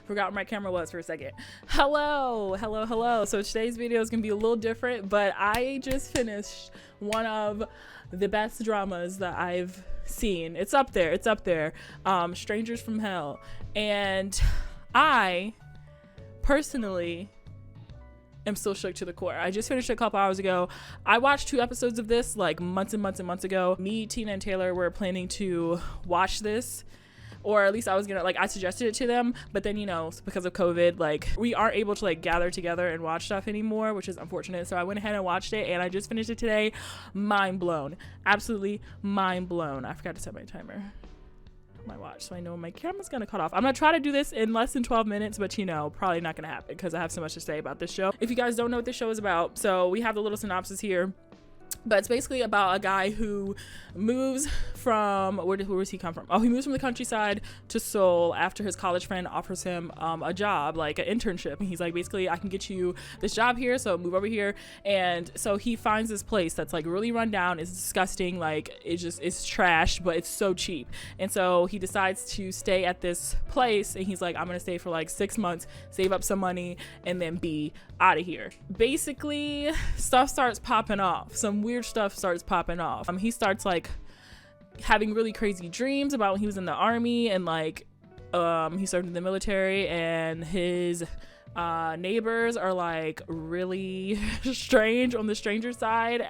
Forgot where my camera was for a second. Hello. So today's video is gonna be a little different, but I just finished one of the best dramas that I've seen. It's up there. Strangers from Hell. And I personally am still shook to the core. I just finished it a couple hours ago. I watched 2 episodes of this like months ago. Me, Tina, and Taylor were planning to watch this, or at least I was gonna, like, I suggested it to them, but then, you know, because of COVID, like, we aren't able to like gather together and watch stuff anymore, which is unfortunate. So I went ahead and watched it, and I just finished it today. Mind blown. Absolutely mind blown. I forgot to set my timer, my watch, so I know my camera's gonna cut off. I'm gonna try to do this in less than 12 minutes, but you know, probably not gonna happen because I have so much to say about this show. If you guys don't know what this show is about, so we have the little synopsis here. But it's basically about a guy who moves from, where does he come from? Oh, he moves from the countryside to Seoul after his college friend offers him a job, like an internship. And he's like, basically, I can get you this job here, so move over here. And so he finds this place that's like really run down. It's disgusting. Like, it's trash, but it's so cheap. And so he decides to stay at this place. And he's like, I'm going to stay for like 6 months, save up some money, and then be out of here. Basically, stuff starts popping off. Some weird stuff starts popping off. He starts like having really crazy dreams about when he was in the army, and like he served in the military, and his neighbors are like really strange on the stranger side,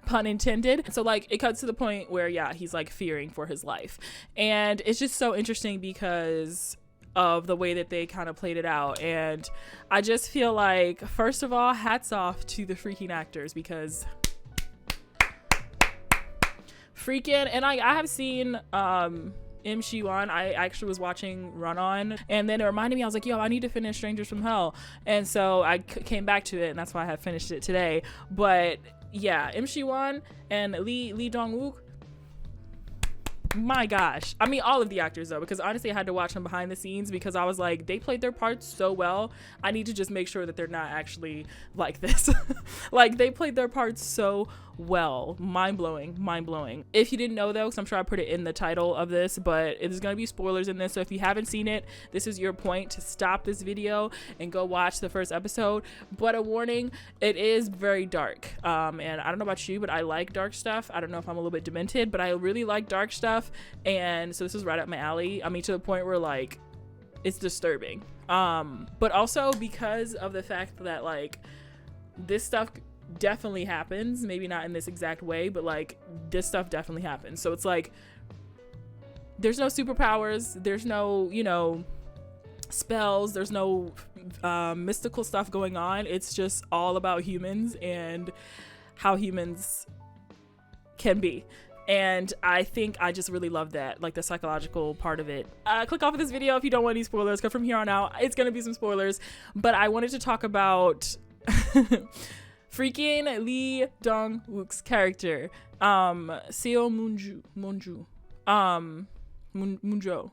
pun intended. So like it cuts to the point where, yeah, he's like fearing for his life. And it's just so interesting because of the way that they kind of played it out. And I just feel like, first of all, hats off to the freaking actors, because freaking, and I have seen 𝘊𝘶𝘀𝘀. I actually was watching Run On, and then it reminded me, I was like, yo, I need to finish Strangers from Hell. And so I came back to it, and that's why I have finished it today. But yeah, 𝘊𝘶𝘀𝘀 and Lee Dong-wook, my gosh. I mean, all of the actors though, because honestly I had to watch them behind the scenes because I was like, they played their parts so well. I need to just make sure that they're not actually like this. Like, they played their parts so well. Mind blowing. If you didn't know though, because I'm sure I put it in the title of this, but there's gonna be spoilers in this, so if you haven't seen it, this is your point to stop this video and go watch the first episode. But a warning, it is very dark, and I don't know about you, but I like dark stuff. I don't know if I'm a little bit demented, but I really like dark stuff, and so this is right up my alley. I mean, to the point where like it's disturbing, but also because of the fact that like this stuff definitely happens, maybe not in this exact way, but like this stuff definitely happens. So it's like there's no superpowers, there's no, you know, spells, there's no mystical stuff going on. It's just all about humans and how humans can be. And I think I just really love that, like the psychological part of it. Click off of this video if you don't want any spoilers, because from here on out it's gonna be some spoilers. But I wanted to talk about freaking Lee Dong-wook's character, Seo Moonjo, Moonjo.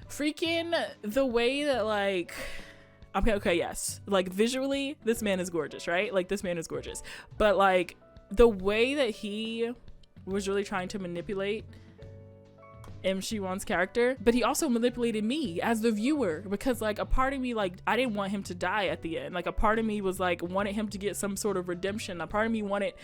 Freaking the way that, like, okay, yes, like visually this man is gorgeous, right? Like, this man is gorgeous, but like the way that he was really trying to manipulate 𝘊𝘶𝘀𝘀's character, but he also manipulated me as the viewer, because like a part of me, like, I didn't want him to die at the end. Like, a part of me was like, wanted him to get some sort of redemption. A part of me wanted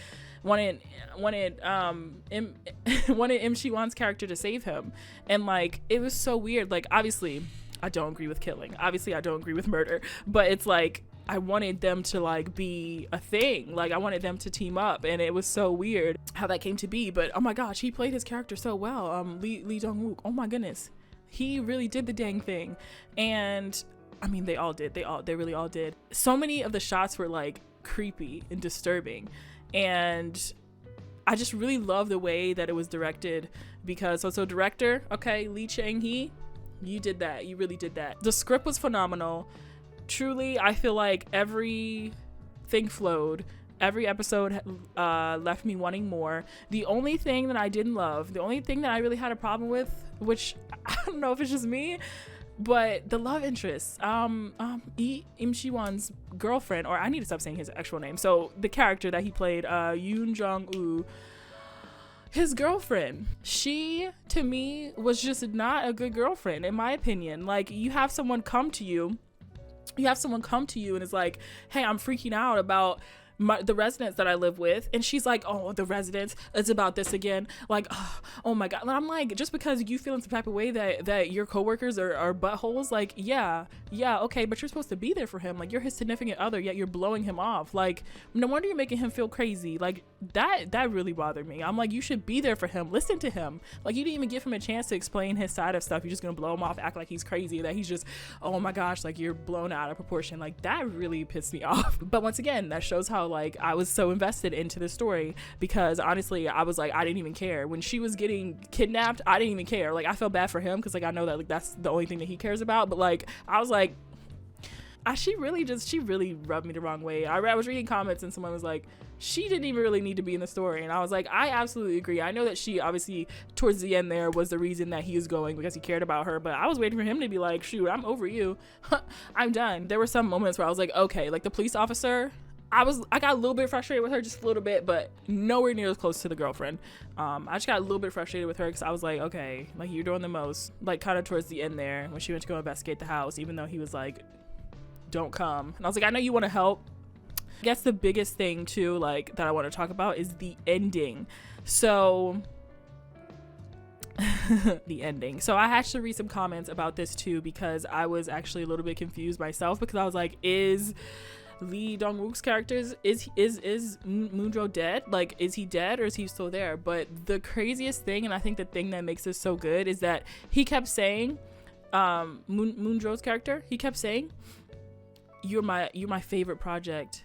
𝘊𝘶𝘀𝘀�'s character to save him. And like, it was so weird. Like, obviously I don't agree with killing, obviously I don't agree with murder, but it's like I wanted them to like be a thing. Like, I wanted them to team up, and it was so weird how that came to be. But oh my gosh, he played his character so well. Lee Dong-wook, oh my goodness, he really did the dang thing. And I mean, they all did. They really all did. So many of the shots were like creepy and disturbing, and I just really love the way that it was directed, because so director, okay, Lee Chang-hee, you did that. You really did that. The script was phenomenal. Truly, I feel like everything flowed. Every episode left me wanting more. The only thing that I didn't love, the only thing that I really had a problem with, which I don't know if it's just me, but the love interest, 𝘊𝘶𝘀𝘀's girlfriend, or I need to stop saying his actual name. So the character that he played, Yoon Jong-woo, his girlfriend. She, to me, was just not a good girlfriend, in my opinion. Like, you have someone come to you and it's like, hey, I'm freaking out about the residents that I live with, and she's like, oh, the residents, it's about this again, like, oh my god. And I'm like, just because you feel in some type of way that your coworkers are buttholes, like, yeah, okay, but you're supposed to be there for him. Like, you're his significant other, yet you're blowing him off. Like, no wonder you're making him feel crazy. Like, that really bothered me. I'm like, you should be there for him, listen to him. Like, you didn't even give him a chance to explain his side of stuff. You're just gonna blow him off, act like he's crazy, that he's just, oh my gosh, like, you're blown out of proportion. Like, that really pissed me off. But once again, that shows how, like, I was so invested into the story, because honestly, I was like, I didn't even care when she was getting kidnapped. I didn't even care. Like, I felt bad for him, because, like, I know that, like, that's the only thing that he cares about. But, like, I was like, she really rubbed me the wrong way. I was reading comments and someone was like, she didn't even really need to be in the story. And I was like, I absolutely agree. I know that she obviously towards the end there was the reaon that he was going, because he cared about her, but I was waiting for him to be like, shoot, I'm over you. I'm done. There were some moments where I was like, okay, like the police officer, I got a little bit frustrated with her, just a little bit, but nowhere near as close to the girlfriend. I just got a little bit frustrated with her, because I was like, okay, like, you're doing the most. Like, kind of towards the end there when she went to go investigate the house, even though he was like, don't come. And I was like, I know you want to help. I guess the biggest thing too, like, that I want to talk about is the ending. So the ending. So I had to read some comments about this too, because I was actually a little bit confused myself, because I was like, is Lee Dong-wook's character, is Moon-jo dead? Like, is he dead or is he still there? But the craziest thing, and I think the thing that makes this so good, is that he kept saying, Moon-jo's character, he kept saying, you're my favorite project.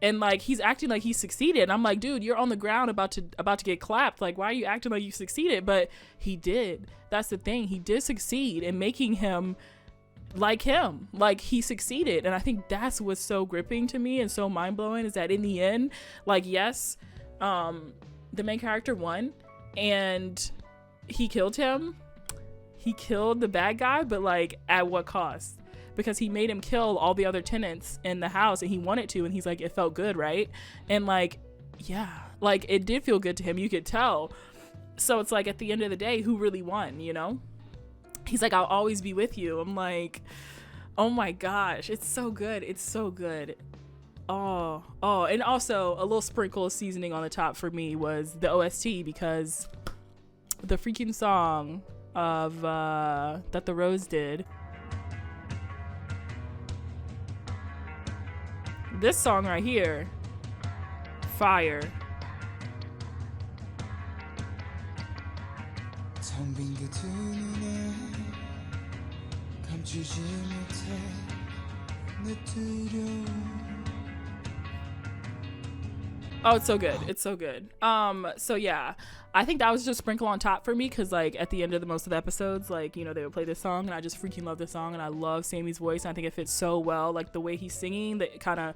And like, he's acting like he succeeded. And I'm like, dude, you're on the ground about to get clapped. Like, why are you acting like you succeeded? But he did. That's the thing. He did succeed in making him like him. Like, he succeeded. And I think that's what's so gripping to me and so mind-blowing, is that in the end, like, yes, the main character won and he killed him. He killed the bad guy, but like, at what cost? Because he made him kill all the other tenants in the house, and he wanted to, and he's like, it felt good, right? And like, yeah, like, it did feel good to him, you could tell. So it's like, at the end of the day, who really won, you know? He's like, I'll always be with you. I'm like, oh my gosh, it's so good. It's so good. Oh, and also a little sprinkle of seasoning on the top for me was the OST, because the freaking song of that the Rose did, this song right here, fire. Oh, it's so good. It's so good. So yeah, I think that was just sprinkle on top for me, because like, at the end of most of the episodes, like, you know, they would play this song, and I just freaking love this song, and I love Sammy's voice, and I think it fits so well, like the way he's singing, the kind of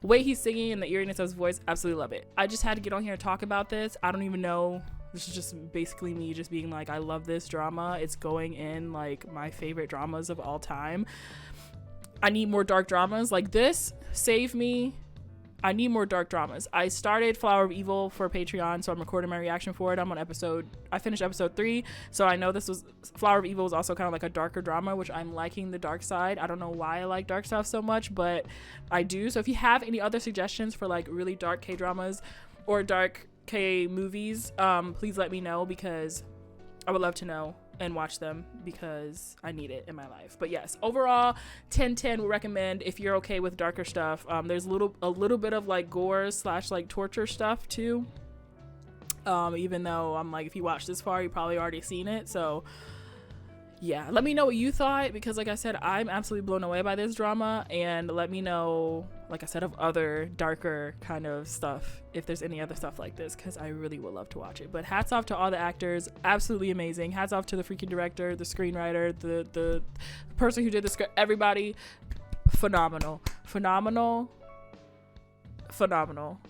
way he's singing and the eeriness of his voice. Absolutely love it. I just had to get on here and talk about this. I don't even know, this is just basically me just being like, I love this drama. It's going in like my favorite dramas of all time. I need more dark dramas like this. Save me. I need more dark dramas. I started Flower of Evil for Patreon, so I'm recording my reaction for it. I finished episode 3, so I know Flower of Evil was also kind of like a darker drama, which I'm liking the dark side. I don't know why I like dark stuff so much, but I do. So if you have any other suggestions for like really dark K-dramas or dark K movies, please let me know, because I would love to know and watch them, because I need it in my life. But yes, overall 10/10 would recommend if you're okay with darker stuff. There's a little bit of like gore / like torture stuff too, even though I'm like, if you watch this far, you probably already seen it. So yeah, let me know what you thought, because like I said, I'm absolutely blown away by this drama. And let me know, like I said, of other darker kind of stuff, if there's any other stuff like this, because I really would love to watch it. But hats off to all the actors, absolutely amazing. Hats off to the freaking director, the screenwriter, the person who did the script, everybody. Phenomenal.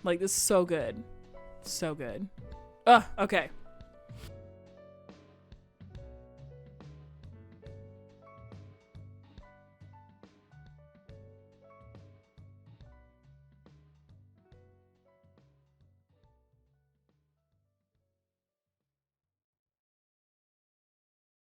Like, this is so good. Okay,